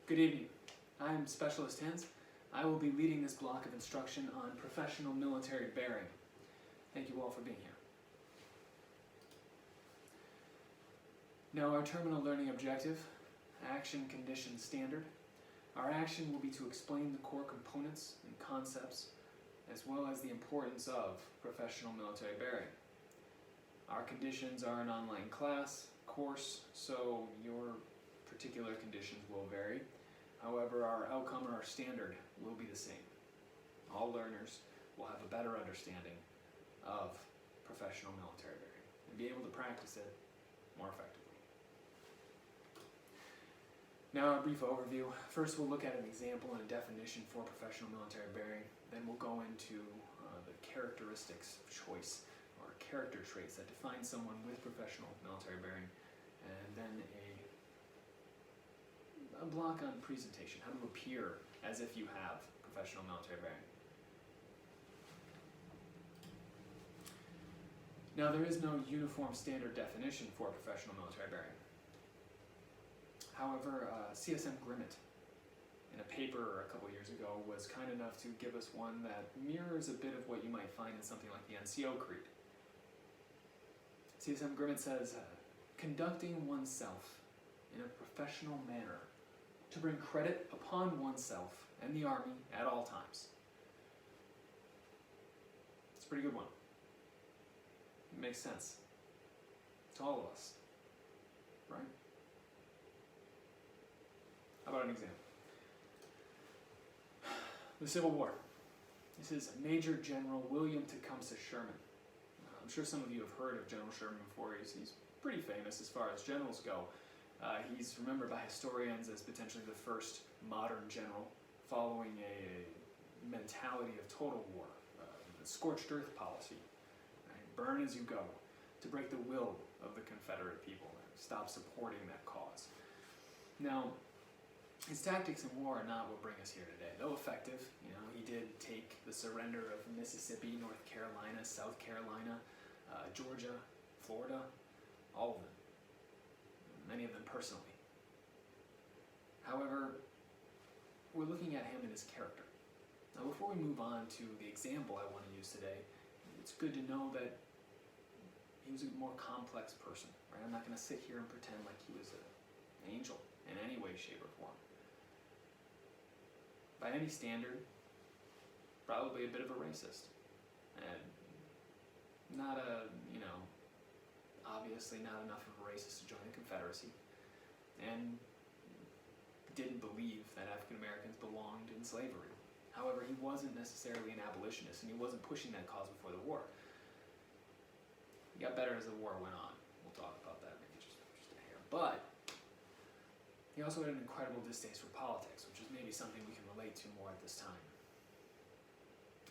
Good evening. I am Specialist Hans. I will be leading this block of instruction on professional military bearing. Thank you all for being here. Now our terminal learning objective, action condition standard. Our action will be to explain the core components and concepts as well as the importance of professional military bearing. Our conditions are an online course, so your particular conditions will vary. However, our outcome or our standard will be the same. All learners will have a better understanding of professional military bearing and be able to practice it more effectively. Now a brief overview. First we'll look at an example and a definition for professional military bearing. Then we'll go into the characteristics of choice or character traits that define someone with professional military bearing, and then a block on presentation, how to appear as if you have professional military bearing. Now there is no uniform standard definition for professional military bearing. However, CSM Grimmett, in a paper a couple years ago, was kind enough to give us one that mirrors a bit of what you might find in something like the NCO Creed. CSM Grimmett says, conducting oneself in a professional manner to bring credit upon oneself and the Army at all times. It's a pretty good one. It makes sense to all of us, right? How about an example? The Civil War. This is Major General William Tecumseh Sherman. I'm sure some of you have heard of General Sherman before. He's pretty famous as far as generals go. He's remembered by historians as potentially the first modern general following a mentality of total war, the scorched earth policy, right? Burn as you go, to break the will of the Confederate people and stop supporting that cause. Now, his tactics in war are not what bring us here today, though effective. You know, he did take the surrender of Mississippi, North Carolina, South Carolina, Georgia, Florida, all of them. Many of them personally. However, we're looking at him and his character. Now before we move on to the example I want to use today, it's good to know that he was a more complex person. Right? I'm not going to sit here and pretend like he was an angel in any way, shape, or form. By any standard, probably a bit of a racist. And not a, obviously not enough of a racist to join the Confederacy, and didn't believe that African Americans belonged in slavery. However, he wasn't necessarily an abolitionist, and he wasn't pushing that cause before the war. He got better as the war went on. We'll talk about that maybe just a hair. But he also had an incredible distaste for politics, which is maybe something we can relate to more at this time.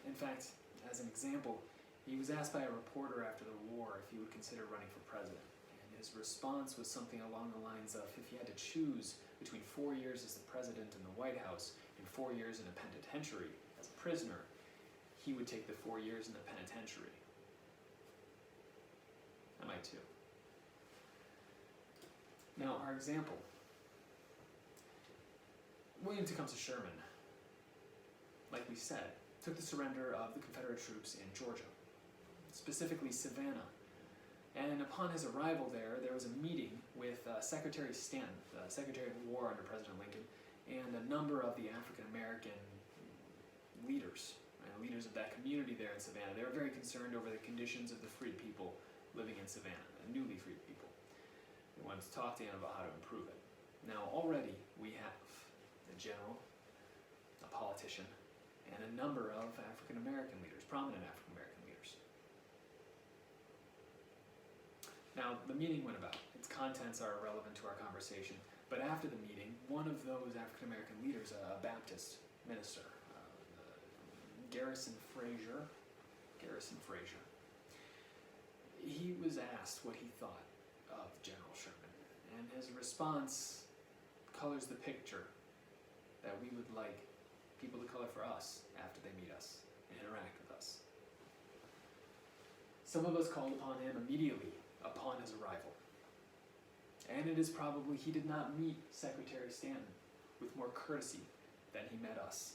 In fact, as an example, he was asked by a reporter after the war if he would consider running for president. And his response was something along the lines of, if he had to choose between 4 years as the president in the White House and 4 years in a penitentiary as a prisoner, he would take the 4 years in the penitentiary. I might too. Now, our example. William Tecumseh Sherman, like we said, took the surrender of the Confederate troops in Georgia, specifically Savannah. And upon his arrival there was a meeting with Secretary Stanton, the Secretary of War under President Lincoln, and a number of the African American leaders, leaders of that community there in Savannah. They were very concerned over the conditions of the freed people living in Savannah, the newly freed people. They wanted to talk to him about how to improve it. Now already we have a general, a politician, and a number of African American leaders, prominent African American leaders. Now, the meeting went about. Its contents are irrelevant to our conversation, but after the meeting, one of those African American leaders, a Baptist minister, Garrison Frazier, he was asked what he thought of General Sherman, and his response colors the picture that we would like people to color for us after they meet us and interact with us. Some of us called upon him immediately upon his arrival. And it is probably he did not meet Secretary Stanton with more courtesy than he met us.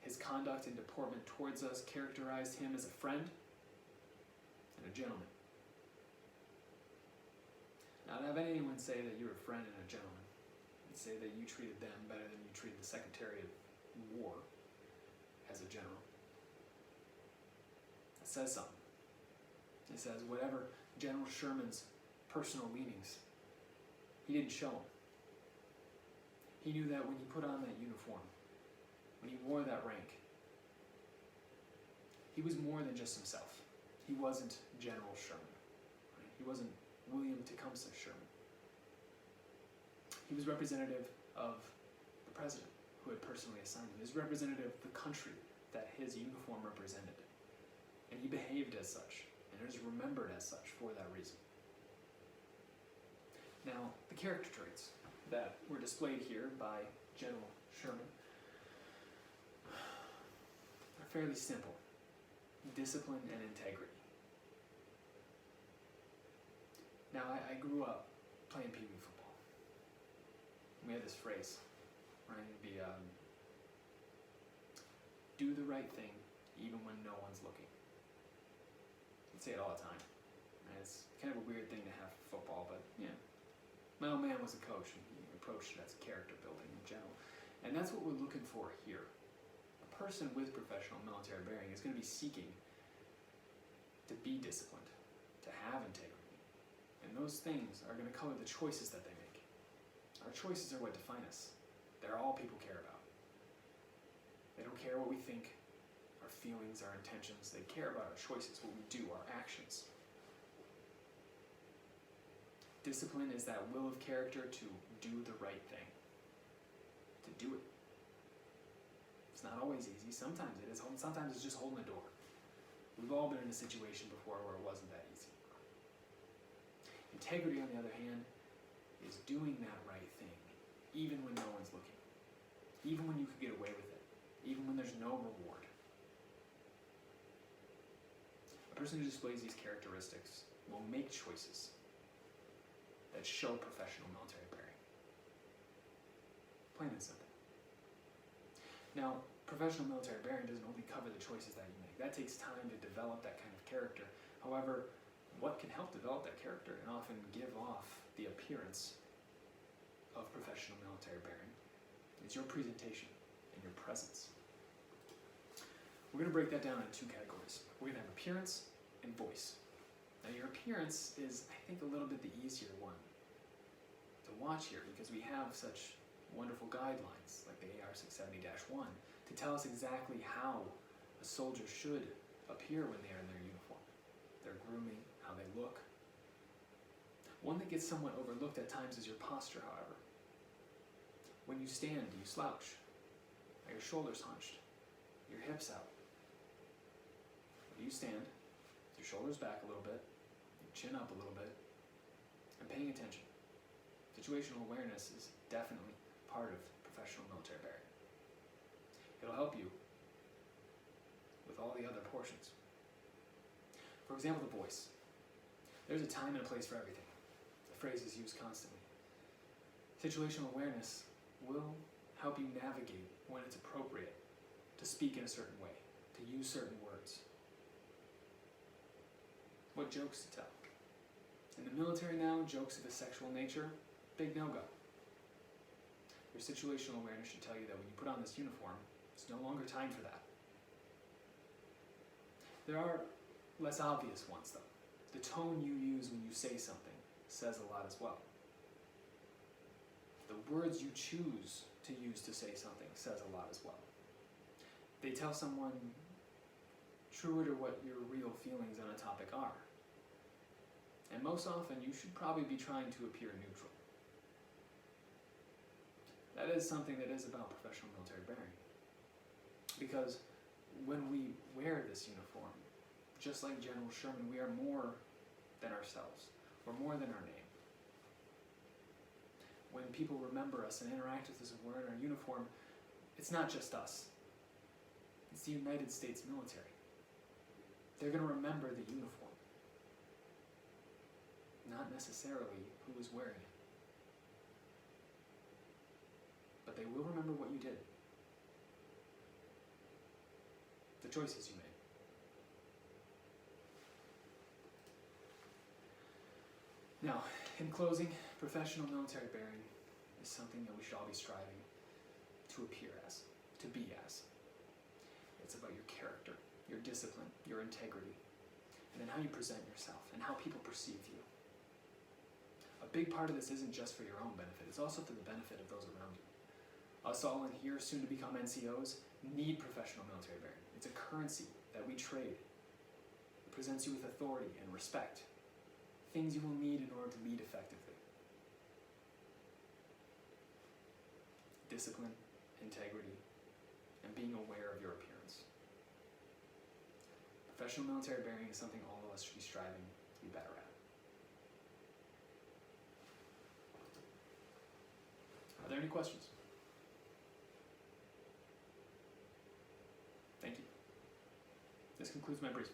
His conduct and deportment towards us characterized him as a friend and a gentleman. Now, to have anyone say that you're a friend and a gentleman, and say that you treated them better than you treated the Secretary of War as a general, that says something. It says whatever General Sherman's personal leanings, he didn't show them. He knew that when he put on that uniform, when he wore that rank, he was more than just himself. He wasn't General Sherman. Right? He wasn't William Tecumseh Sherman. He was representative of the president who had personally assigned him. He was representative of the country that his uniform represented. And he behaved as such, and is remembered as such for that reason. Now, the character traits that were displayed here by General Sherman are fairly simple: discipline and integrity. Now, I grew up playing Pee Wee football. We had this phrase, right? It'd be, do the right thing even when no one's looking. We'd say it all the time. And it's kind of a weird thing to have for football, but yeah. My old man was a coach, and he approached it as character building in general. And that's what we're looking for here. A person with professional military bearing is going to be seeking to be disciplined, to have integrity. And those things are going to color the choices that they make. Our choices are what define us. They're all people care about. They don't care what we think, our feelings, our intentions. They care about our choices, what we do, our actions. Discipline is that will of character to do the right thing. To do it. It's not always easy. Sometimes it is. Sometimes it's just holding the door. We've all been in a situation before where it wasn't that easy. Integrity, on the other hand, is doing that right thing, even when no one's looking. Even when you could get away with it. Even when there's no reward. A person who displays these characteristics will make choices that show professional military bearing. Plain and simple. Now, professional military bearing doesn't only cover the choices that you make. That takes time to develop that kind of character. However, what can help develop that character and often give off the appearance of professional military bearing is your presentation and your presence. We're going to break that down into two categories. We're going to have appearance and voice. Now, your appearance is, I think, a little bit the easier one to watch here because we have such wonderful guidelines like the AR-670-1 to tell us exactly how a soldier should appear when they are in their uniform. Their grooming, how they look. One that gets somewhat overlooked at times is your posture, however. When you stand, do you slouch? Are your shoulders hunched? Your hips out? Or do you stand, your shoulders back a little bit, your chin up a little bit, and paying attention? Situational awareness is definitely part of professional military bearing. It'll help you with all the other portions. For example, the voice. There's a time and a place for everything. The phrase is used constantly. Situational awareness will help you navigate when it's appropriate to speak in a certain way, to use certain words. What jokes to tell? In the military now, jokes of a sexual nature, big no-go. Your situational awareness should tell you that when you put on this uniform, it's no longer time for that. There are less obvious ones, though. The tone you use when you say something says a lot as well. The words you choose to use to say something says a lot as well. They tell someone truer to what your real feelings on a topic are. And most often, you should probably be trying to appear neutral. That is something that is about professional military bearing. Because when we wear this uniform, just like General Sherman, we are more than ourselves. We're more than our name. When people remember us and interact with us and wearing our uniform, it's not just us. It's the United States military. They're going to remember the uniform, not necessarily who is wearing it. But they they will remember what you did, the choices you made. Now, in closing, professional military bearing is something that we should all be striving to appear as, to be as. It's about your character, your discipline, your integrity, and then how you present yourself and how people perceive you. A big part of this isn't just for your own benefit, it's also for the benefit of those around you. Us all in here, soon to become NCOs, need professional military bearing. It's a currency that we trade. It presents you with authority and respect, things you will need in order to lead effectively. Discipline, integrity, and being aware of your appearance. Professional military bearing is something all of us should be striving to be better at. Are there any questions? Thank you. This concludes my brief.